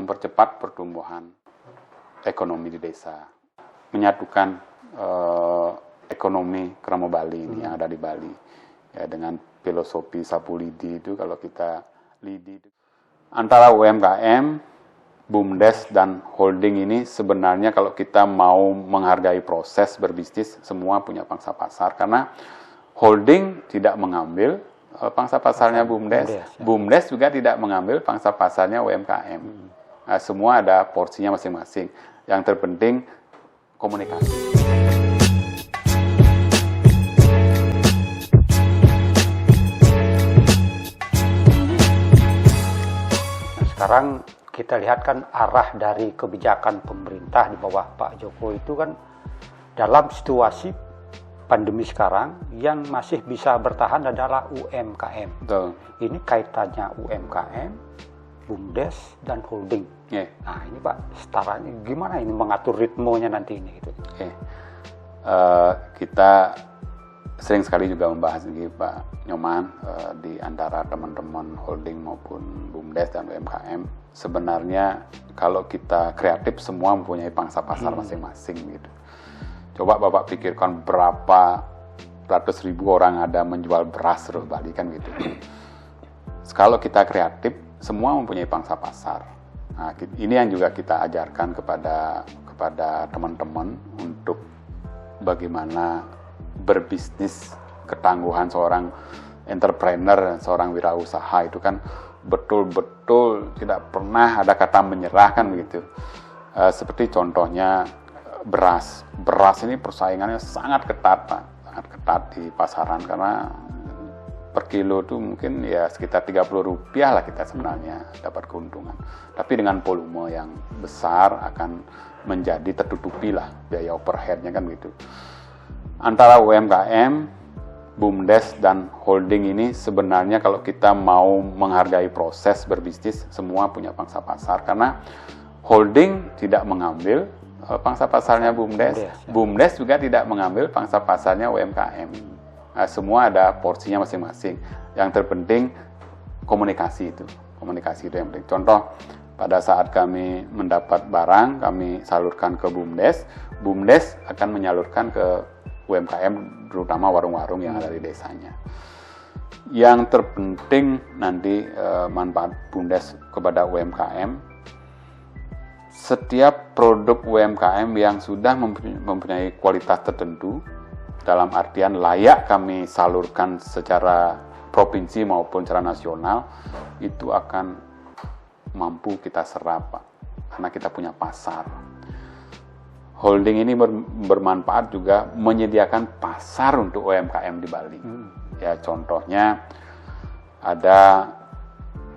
mempercepat pertumbuhan ekonomi di desa, menyatukan ekonomi Kramo Bali ini yang ada di Bali, ya, dengan filosofi sapu lidi itu. Kalau kita lidi antara UMKM, BUMDes dan holding ini sebenarnya kalau kita mau menghargai proses berbisnis, semua punya pangsa pasar, karena holding tidak mengambil pangsa pasarnya BUMDes, BUMDes juga tidak mengambil pangsa pasarnya UMKM. Nah, semua ada porsinya masing-masing. Yang terpenting komunikasi. Nah, sekarang kita lihat kan arah dari kebijakan pemerintah di bawah Pak Jokowi itu kan dalam situasi pandemi sekarang yang masih bisa bertahan adalah UMKM. Betul. Ini kaitannya UMKM, BUMDes dan holding. Yeah. Nah ini Pak, setaranya gimana ini mengatur ritmenya nanti ini gitu. Kita sering sekali juga membahas ini Pak Nyoman, di antara teman-teman holding maupun BUMDes dan UMKM. Sebenarnya kalau kita kreatif semua mempunyai pangsa pasar masing-masing gitu. Coba Bapak pikirkan berapa ratus ribu orang ada menjual beras terus Bali kan gitu. Kalau kita kreatif semua mempunyai pangsa pasar. Nah, ini yang juga kita ajarkan kepada teman-teman untuk bagaimana berbisnis, ketangguhan seorang entrepreneur, seorang wirausaha itu kan betul-betul tidak pernah ada kata menyerah kan begitu. Seperti contohnya beras ini persaingannya sangat ketat Pak, sangat ketat di pasaran, karena per kilo itu mungkin ya sekitar 30 rupiah lah kita sebenarnya dapat keuntungan, tapi dengan volume yang besar akan menjadi tertutupi lah biaya overheadnya kan gitu. Antara UMKM, BUMDes dan holding ini sebenarnya kalau kita mau menghargai proses berbisnis, semua punya pangsa pasar, karena holding tidak mengambil pangsa pasarnya BUMDes, BUMDes juga tidak mengambil pangsa pasarnya UMKM. Nah, semua ada porsinya masing-masing. Yang terpenting komunikasi itu yang penting. Contoh, pada saat kami mendapat barang, kami salurkan ke BUMDes, BUMDes akan menyalurkan ke UMKM, terutama warung-warung yang ada di desanya. Yang terpenting nanti manfaat BUMDes kepada UMKM, setiap produk UMKM yang sudah mempunyai kualitas tertentu, dalam artian layak kami salurkan secara provinsi maupun secara nasional, itu akan mampu kita serap Pak, karena kita punya pasar. Holding ini bermanfaat juga menyediakan pasar untuk UMKM di Bali. Ya, contohnya ada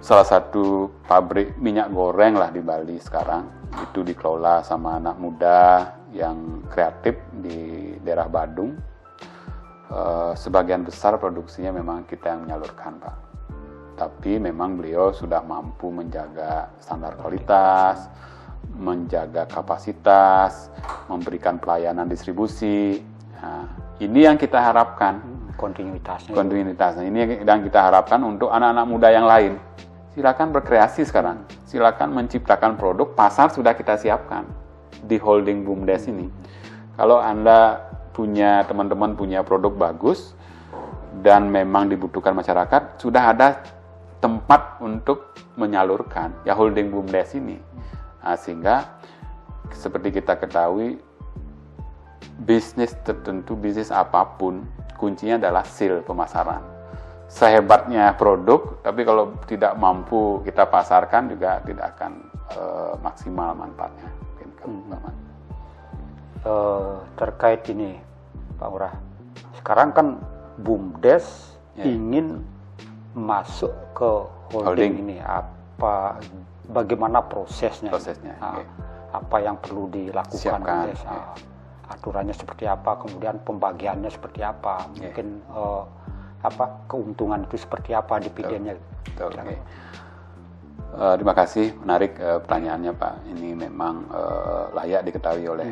salah satu pabrik minyak goreng lah di Bali sekarang, itu dikelola sama anak muda yang kreatif di daerah Badung. Sebagian besar produksinya memang kita yang menyalurkan Pak, tapi memang beliau sudah mampu menjaga standar kualitas, menjaga kapasitas, memberikan pelayanan distribusi. Nah, ini yang kita harapkan, kontinuitasnya ini yang kita harapkan untuk anak-anak muda yang lain. Silakan berkreasi sekarang, silakan menciptakan produk, pasar sudah kita siapkan di holding BUMDes ini. Kalau Anda teman-teman punya produk bagus dan memang dibutuhkan masyarakat, sudah ada tempat untuk menyalurkan, ya holding BUMDes ini. Nah, sehingga seperti kita ketahui, bisnis tertentu, bisnis apapun, kuncinya adalah sale, pemasaran. Sehebatnya produk, tapi kalau tidak mampu kita pasarkan juga tidak akan maksimal manfaatnya. Terkait ini Pak Urah, sekarang kan BUMDes ingin masuk ke holding ini, bagaimana prosesnya? Apa yang perlu dilakukan? Aturannya seperti apa, kemudian pembagiannya seperti apa, mungkin keuntungan itu seperti apa dividennya? Terima kasih, menarik pertanyaannya Pak. Ini memang layak diketahui oleh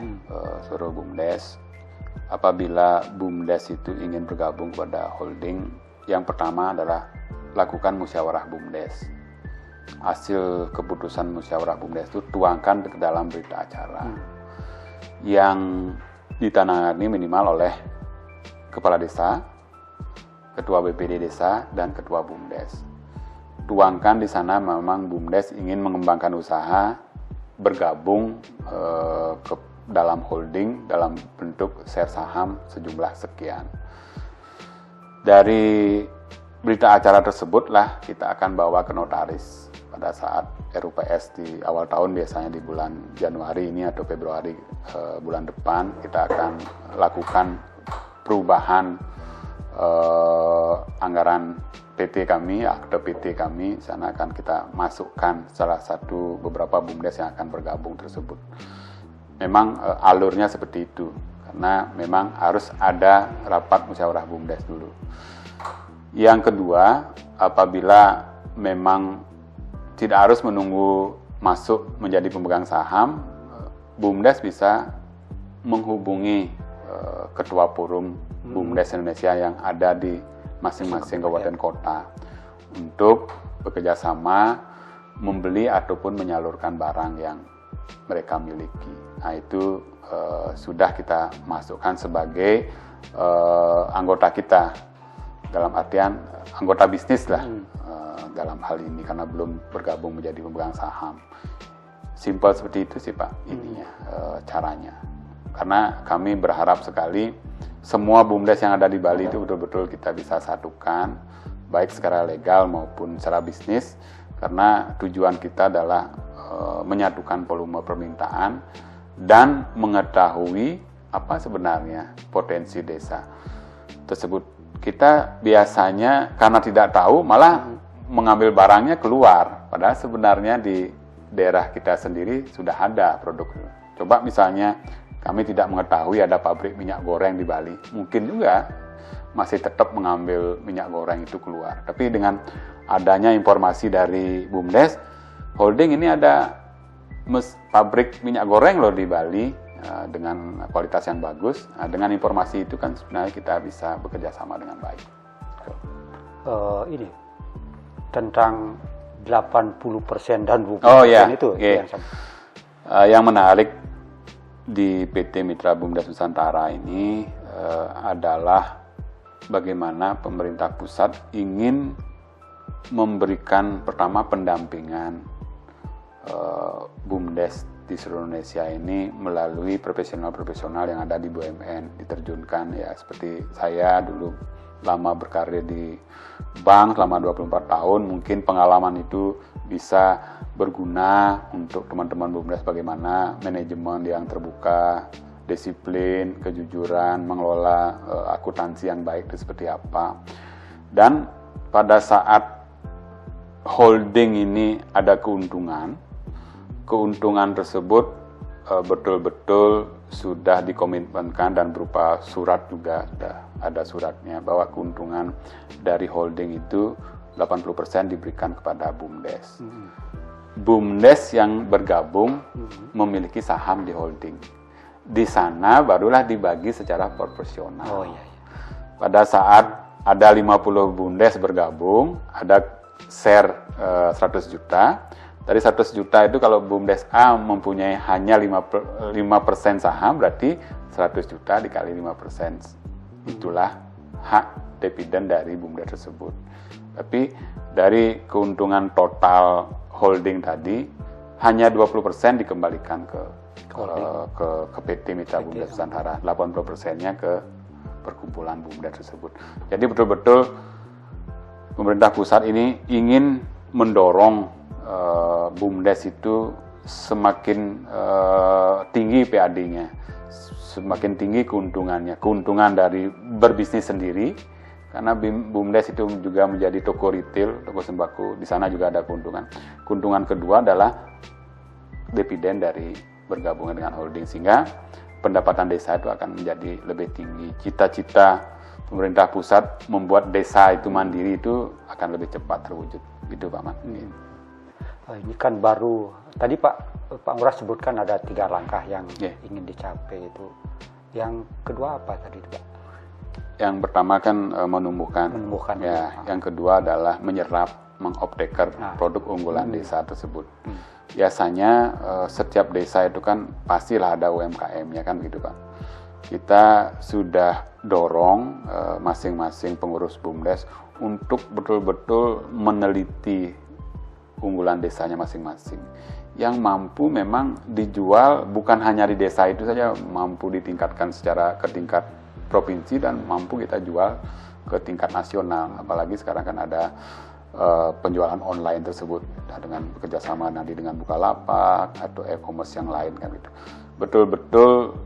seluruh BUMDes. Apabila BUMDes itu ingin bergabung kepada holding, yang pertama adalah lakukan musyawarah BUMDes. hasil keputusan musyawarah BUMDes itu tuangkan ke dalam berita acara yang ditangani minimal oleh kepala desa, ketua BPD desa, dan ketua BUMDes. Tuangkan di sana memang BUMDes ingin mengembangkan usaha, bergabung ke dalam holding dalam bentuk share saham sejumlah sekian. Dari berita acara tersebutlah kita akan bawa ke notaris pada saat RUPS di awal tahun, biasanya di bulan Januari ini atau Februari bulan depan kita akan lakukan perubahan anggaran PT kami, akte PT kami. Sana akan kita masukkan salah satu beberapa BUMDes yang akan bergabung tersebut. Memang alurnya seperti itu, karena memang harus ada rapat musyawarah BUMDes dulu. Yang kedua, apabila memang tidak harus menunggu masuk menjadi pemegang saham, BUMDes bisa menghubungi ketua forum BUMDes Indonesia yang ada di masing-masing kabupaten kota untuk bekerja sama membeli ataupun menyalurkan barang yang mereka miliki. Nah, itu sudah kita masukkan sebagai anggota kita, dalam artian anggota bisnis lah dalam hal ini, karena belum bergabung menjadi pemegang saham. Simpel seperti itu sih Pak ininya, caranya. Karena kami berharap sekali semua BUMDes yang ada di Bali itu betul-betul kita bisa satukan, baik secara legal maupun secara bisnis, karena tujuan kita adalah menyatukan volume permintaan dan mengetahui apa sebenarnya potensi desa tersebut. Kita biasanya karena tidak tahu malah mengambil barangnya keluar, padahal sebenarnya di daerah kita sendiri sudah ada produk. Coba misalnya kami tidak mengetahui ada pabrik minyak goreng di Bali, mungkin juga masih tetap mengambil minyak goreng itu keluar. Tapi dengan adanya informasi dari BUMDes, holding ini ada pabrik minyak goreng loh di Bali dengan kualitas yang bagus. Nah, dengan informasi itu kan sebenarnya kita bisa bekerja sama dengan baik. Ini tentang 80% dan 20% itu yang sama. Yang menarik di PT Mitra BUMDes Nusantara ini adalah bagaimana pemerintah pusat ingin memberikan pertama pendampingan BUMDes di seluruh Indonesia ini melalui profesional-profesional yang ada di BUMN diterjunkan, ya seperti saya dulu lama berkarir di bank selama 24 tahun, mungkin pengalaman itu bisa berguna untuk teman-teman BUMDes, bagaimana manajemen yang terbuka, disiplin, kejujuran, mengelola akuntansi yang baik itu seperti apa. Dan pada saat holding ini ada keuntungan tersebut betul-betul sudah dikomitmenkan dan berupa surat juga sudah ada suratnya bahwa keuntungan dari holding itu 80% diberikan kepada BUMDes. BUMDes yang bergabung memiliki saham di holding. Di sana barulah dibagi secara proporsional. Pada saat ada 50 BUMDes bergabung, ada share 100 juta. Dari 100 juta itu kalau BUMDes A mempunyai hanya 5% saham, berarti 100 juta dikali 5%. Itulah hak dividen dari BUMDes tersebut. Tapi dari keuntungan total holding tadi, hanya 20% dikembalikan ke PT Mitra BUMDes Nusantara, 80%-nya ke perkumpulan BUMDes tersebut. Jadi betul-betul pemerintah pusat ini ingin mendorong BUMDes itu semakin tinggi PAD-nya, semakin tinggi keuntungan dari berbisnis sendiri, karena BUMDes itu juga menjadi toko retail, toko sembako, di sana juga ada keuntungan. Keuntungan kedua adalah dividen dari bergabungan dengan holding, sehingga pendapatan desa itu akan menjadi lebih tinggi. Cita-cita pemerintah pusat membuat desa itu mandiri itu akan lebih cepat terwujud. Gitu Pak Man. Ini kan baru, tadi Pak Ngurah sebutkan ada 3 langkah yang ingin dicapai itu. Yang kedua apa tadi Pak? Yang pertama kan menumbuhkan ya. Yang kedua adalah menyerap mengopteker produk unggulan desa tersebut. Biasanya setiap desa itu kan pastilah ada UMKM-nya kan gitu Pak. Kita sudah dorong masing-masing pengurus BUMDes untuk betul-betul meneliti unggulan desanya masing-masing. Yang mampu memang dijual bukan hanya di desa itu saja, mampu ditingkatkan ke tingkat provinsi dan mampu kita jual ke tingkat nasional. Apalagi sekarang kan ada penjualan online tersebut dengan bekerjasama nanti dengan Bukalapak atau e-commerce yang lain kan gitu. Betul-betul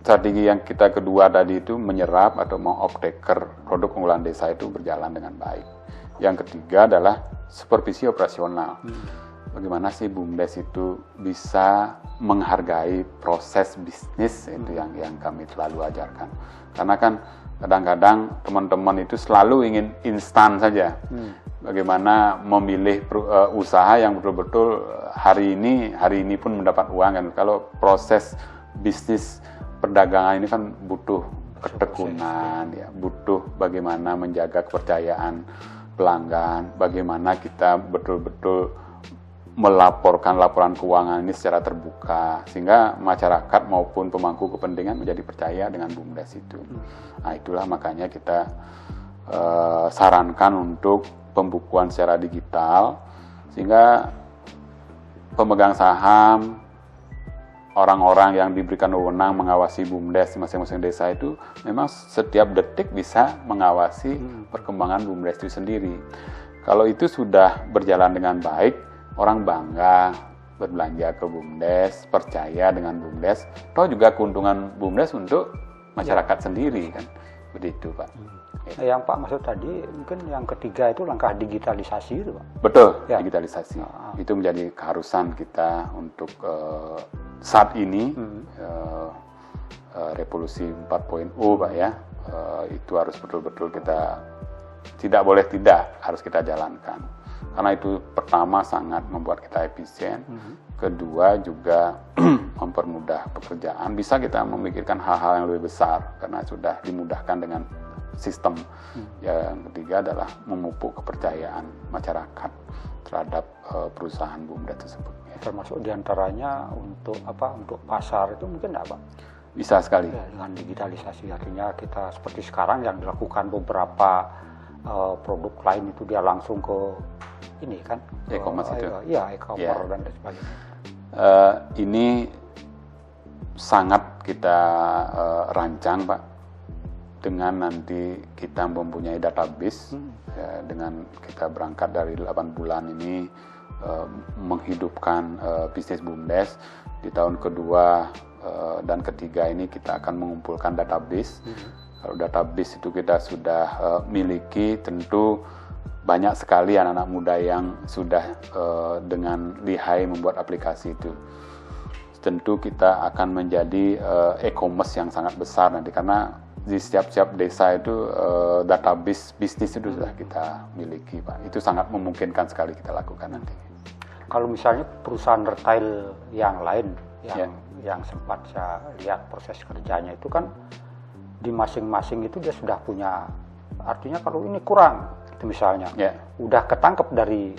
strategi yang kita kedua tadi itu menyerap atau mengopteker produk unggulan desa itu berjalan dengan baik. Yang ketiga adalah supervisi operasional. Bagaimana sih BUMDes itu bisa menghargai proses bisnis itu yang kami selalu ajarkan. Karena kan kadang-kadang teman-teman itu selalu ingin instan saja. Bagaimana memilih usaha yang betul-betul hari ini pun mendapat uang kan. Kalau proses bisnis perdagangan ini kan butuh ketekunan, ya, butuh bagaimana menjaga kepercayaan pelanggan, bagaimana kita betul-betul melaporkan laporan keuangan ini secara terbuka, sehingga masyarakat maupun pemangku kepentingan menjadi percaya dengan BUMDes itu. Nah, itulah makanya kita sarankan untuk pembukuan secara digital, sehingga pemegang saham, orang-orang yang diberikan wewenang mengawasi BUMDes di masing-masing desa itu memang setiap detik bisa mengawasi perkembangan BUMDes itu sendiri. Kalau itu sudah berjalan dengan baik, orang bangga berbelanja ke BUMDes, percaya dengan BUMDes, toh juga keuntungan BUMDes untuk masyarakat sendiri kan, begitu Pak. Yang Pak maksud tadi mungkin yang ketiga itu langkah digitalisasi itu Pak. Betul, ya. Digitalisasi itu menjadi keharusan kita untuk saat ini revolusi 4.0 Pak ya, itu harus betul-betul kita harus kita jalankan. Karena itu pertama sangat membuat kita efisien, kedua juga mempermudah pekerjaan, bisa kita memikirkan hal-hal yang lebih besar karena sudah dimudahkan dengan sistem. Yang ketiga adalah memupuk kepercayaan masyarakat terhadap perusahaan BUMDes tersebut. Ya. Termasuk diantaranya untuk pasar itu mungkin enggak Pak? Bisa sekali. Ya, dengan digitalisasi artinya kita seperti sekarang yang dilakukan beberapa produk lain itu dia langsung ke ini kan? E-commerce itu. Iya, e-commerce dan sebagainya. Ini sangat kita rancang Pak. Dengan nanti kita mempunyai database, ya, dengan kita berangkat dari 8 bulan ini menghidupkan bisnis BUMDes, di tahun kedua dan ketiga ini kita akan mengumpulkan database. Kalau database itu kita sudah miliki, tentu banyak sekali anak-anak muda yang sudah dengan lihai membuat aplikasi itu. Tentu kita akan menjadi e-commerce yang sangat besar nanti, karena di setiap desa itu database bisnis itu sudah kita miliki Pak. Itu sangat memungkinkan sekali kita lakukan nanti. Kalau misalnya perusahaan retail yang lain yang sempat saya lihat proses kerjanya itu kan di masing-masing itu dia sudah punya, artinya kalau ini kurang itu misalnya udah ketangkep dari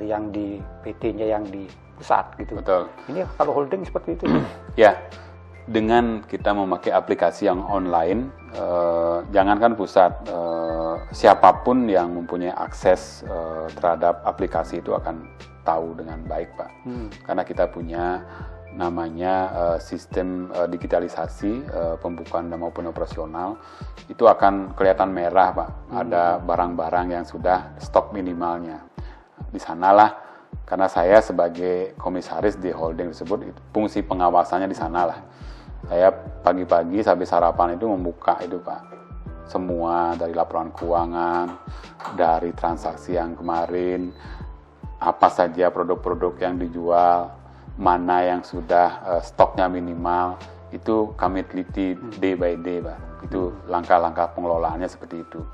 yang di PT-nya yang di pusat gitu. Betul. Ini kalau holding seperti itu. Ya. Dengan kita memakai aplikasi yang online, jangankan pusat, siapapun yang mempunyai akses terhadap aplikasi itu akan tahu dengan baik Pak. Karena kita punya namanya sistem digitalisasi pembukaan maupun operasional, itu akan kelihatan merah Pak. Ada barang-barang yang sudah stok minimalnya. Di sanalah, karena saya sebagai komisaris di holding tersebut, fungsi pengawasannya di sanalah. Saya pagi-pagi sampai sarapan itu membuka itu Pak, semua dari laporan keuangan, dari transaksi yang kemarin, apa saja produk-produk yang dijual, mana yang sudah stoknya minimal, itu kami teliti day by day Pak. Itu langkah-langkah pengelolaannya seperti itu.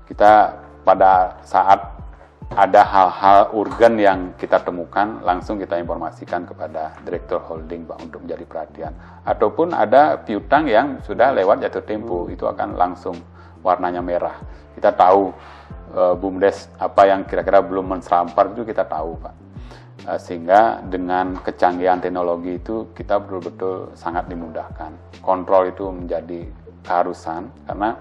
Kita pada saat ada hal-hal urgen yang kita temukan, langsung kita informasikan kepada Direktur Holding Pak untuk menjadi perhatian. Ataupun ada piutang yang sudah lewat jatuh tempo, itu akan langsung warnanya merah. Kita tahu BUMDes apa yang kira-kira belum menserampar itu kita tahu, Pak. Sehingga dengan kecanggihan teknologi itu kita betul-betul sangat dimudahkan. Kontrol itu menjadi keharusan karena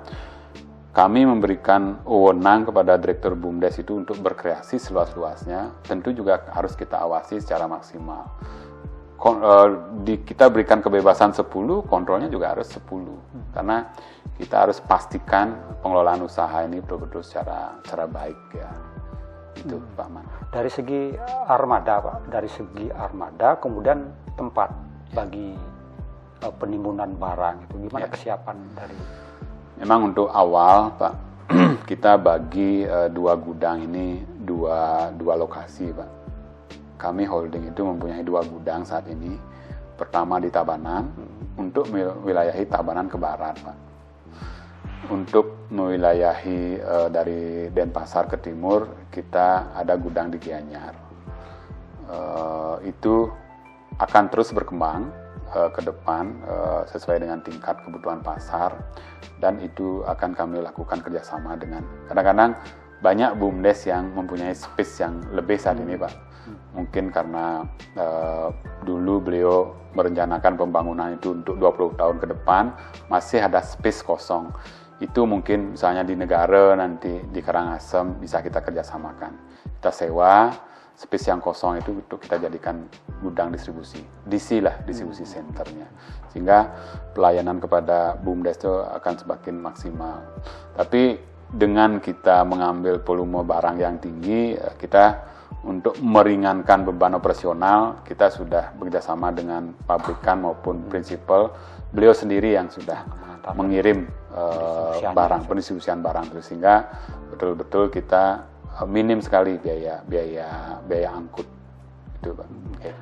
kami memberikan wewenang kepada Direktur BUMDes itu untuk berkreasi seluas-luasnya, tentu juga harus kita awasi secara maksimal. Kita berikan kebebasan 10, kontrolnya juga harus 10. Karena kita harus pastikan pengelolaan usaha ini betul-betul secara baik ya. Itu Pak Man. Dari segi armada Pak, kemudian tempat bagi penimbunan barang itu gimana kesiapan dari? Memang untuk awal Pak, kita bagi 2 gudang ini dua lokasi Pak. Kami holding itu mempunyai 2 gudang saat ini. Pertama di Tabanan untuk mewilayahi Tabanan ke barat Pak. Untuk mewilayahi dari Denpasar ke timur kita ada gudang di Gianyar. Itu akan terus berkembang ke depan sesuai dengan tingkat kebutuhan pasar, dan itu akan kami lakukan kerjasama dengan kadang-kadang banyak BUMDes yang mempunyai space yang lebih saat ini Pak. Mungkin karena dulu beliau merencanakan pembangunan itu untuk 20 tahun ke depan, masih ada space kosong. Itu mungkin misalnya di Negara, nanti di Karangasem bisa kita kerjasamakan. Kita sewa space yang kosong itu untuk kita jadikan gudang distribusi, DC lah, distribusi centernya, sehingga pelayanan kepada BUMDes itu akan semakin maksimal. Tapi dengan kita mengambil volume barang yang tinggi, kita untuk meringankan beban operasional, kita sudah bekerjasama dengan pabrikan maupun prinsipal, beliau sendiri yang sudah mengirim barang, pendistribusian barang, sehingga betul-betul kita minim sekali biaya angkut itu Pak. Okay.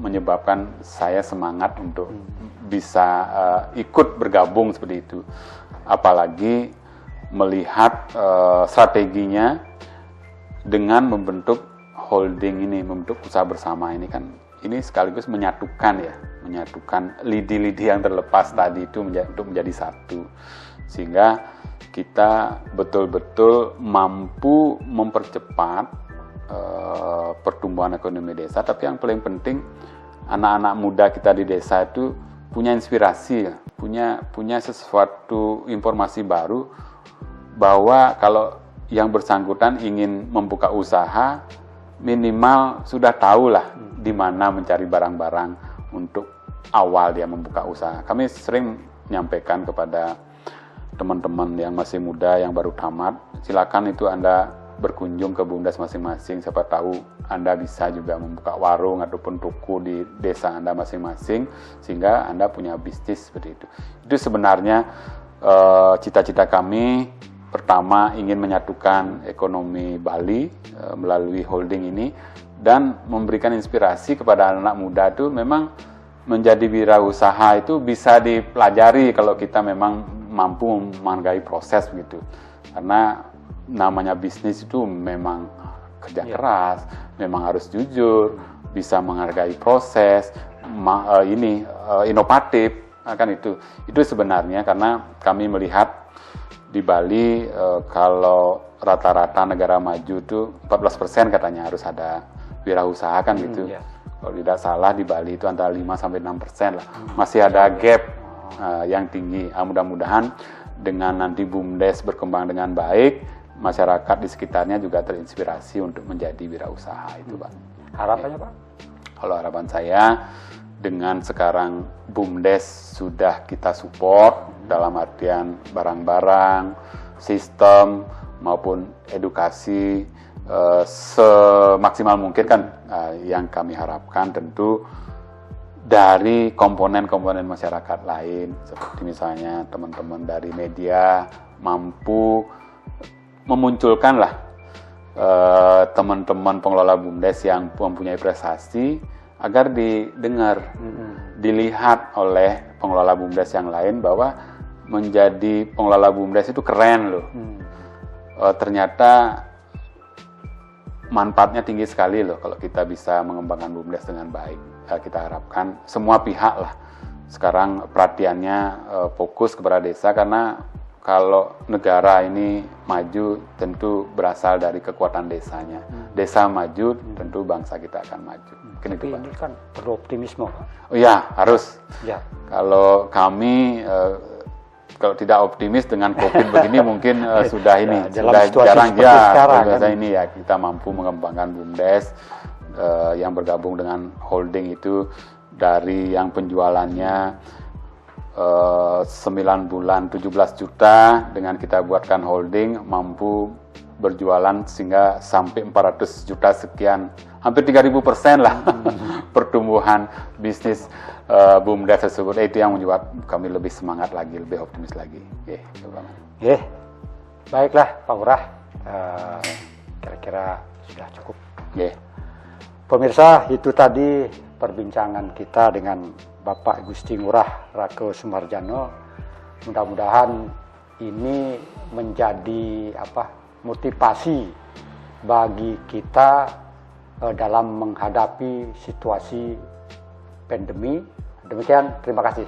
menyebabkan saya semangat untuk bisa ikut bergabung seperti itu. Apalagi melihat strateginya dengan membentuk holding ini, membentuk usaha bersama ini kan, ini sekaligus menyatukan lidi-lidi yang terlepas tadi itu untuk menjadi satu, sehingga kita betul-betul mampu mempercepat pertumbuhan ekonomi desa. Tapi yang paling penting, anak-anak muda kita di desa itu punya inspirasi, punya sesuatu informasi baru, bahwa kalau yang bersangkutan ingin membuka usaha, minimal sudah tahulah di mana mencari barang-barang untuk awal dia membuka usaha. Kami sering menyampaikan kepada teman-teman yang masih muda, yang baru tamat, silakan itu Anda berkunjung ke BUMDes masing-masing, siapa tahu Anda bisa juga membuka warung ataupun toko di desa Anda masing-masing, sehingga Anda punya bisnis seperti itu. Itu sebenarnya cita-cita kami. Pertama, ingin menyatukan ekonomi Bali melalui holding ini, dan memberikan inspirasi kepada anak-anak muda itu memang menjadi wirausaha itu bisa dipelajari kalau kita memang mampu menghargai proses begitu. Karena namanya bisnis itu memang kerja keras, memang harus jujur, bisa menghargai proses, inovatif, kan itu sebenarnya. Karena kami melihat di Bali kalau rata-rata negara maju itu 14% katanya harus ada wirausaha kan gitu. Kalau tidak salah di Bali itu antara 5-6% lah. Masih ada gap yang tinggi. Mudah-mudahan dengan nanti BUMDes berkembang dengan baik, masyarakat di sekitarnya juga terinspirasi untuk menjadi wirausaha itu, Pak. Harapannya, Pak? Kalau harapan saya, dengan sekarang BUMDes sudah kita support dalam artian barang-barang, sistem maupun edukasi semaksimal mungkin kan, yang kami harapkan tentu dari komponen-komponen masyarakat lain, seperti misalnya teman-teman dari media mampu memunculkanlah teman-teman pengelola BUMDes yang mempunyai prestasi agar didengar, dilihat oleh pengelola BUMDes yang lain bahwa menjadi pengelola BUMDes itu keren loh. Ternyata manfaatnya tinggi sekali loh kalau kita bisa mengembangkan BUMDes dengan baik. Kita harapkan semua pihak lah sekarang perhatiannya fokus kepada desa, karena kalau negara ini maju tentu berasal dari kekuatan desanya. Desa maju tentu bangsa kita akan maju. Mungkin tapi itu, Pak. Ini kan perlu optimisme, Pak. Oh iya, harus. Ya. Kalau kami kalau tidak optimis dengan COVID begini mungkin sudah ini sudah jarang ini ya kita mampu mengembangkan BUMDes yang bergabung dengan holding itu, dari yang penjualannya 9 bulan 17 juta, dengan kita buatkan holding mampu berjualan sehingga sampai 400 juta sekian, hampir 3.000% lah pertumbuhan bisnis BUMDes tersebut. Itu yang membuat kami lebih semangat lagi, lebih optimis lagi. Baiklah Pak Ngurah, kira-kira sudah cukup. Pemirsa, itu tadi perbincangan kita dengan Bapak Gusti Ngurah Rake Sumarjano. Mudah-mudahan ini menjadi motivasi bagi kita dalam menghadapi situasi pandemi. Demikian, terima kasih.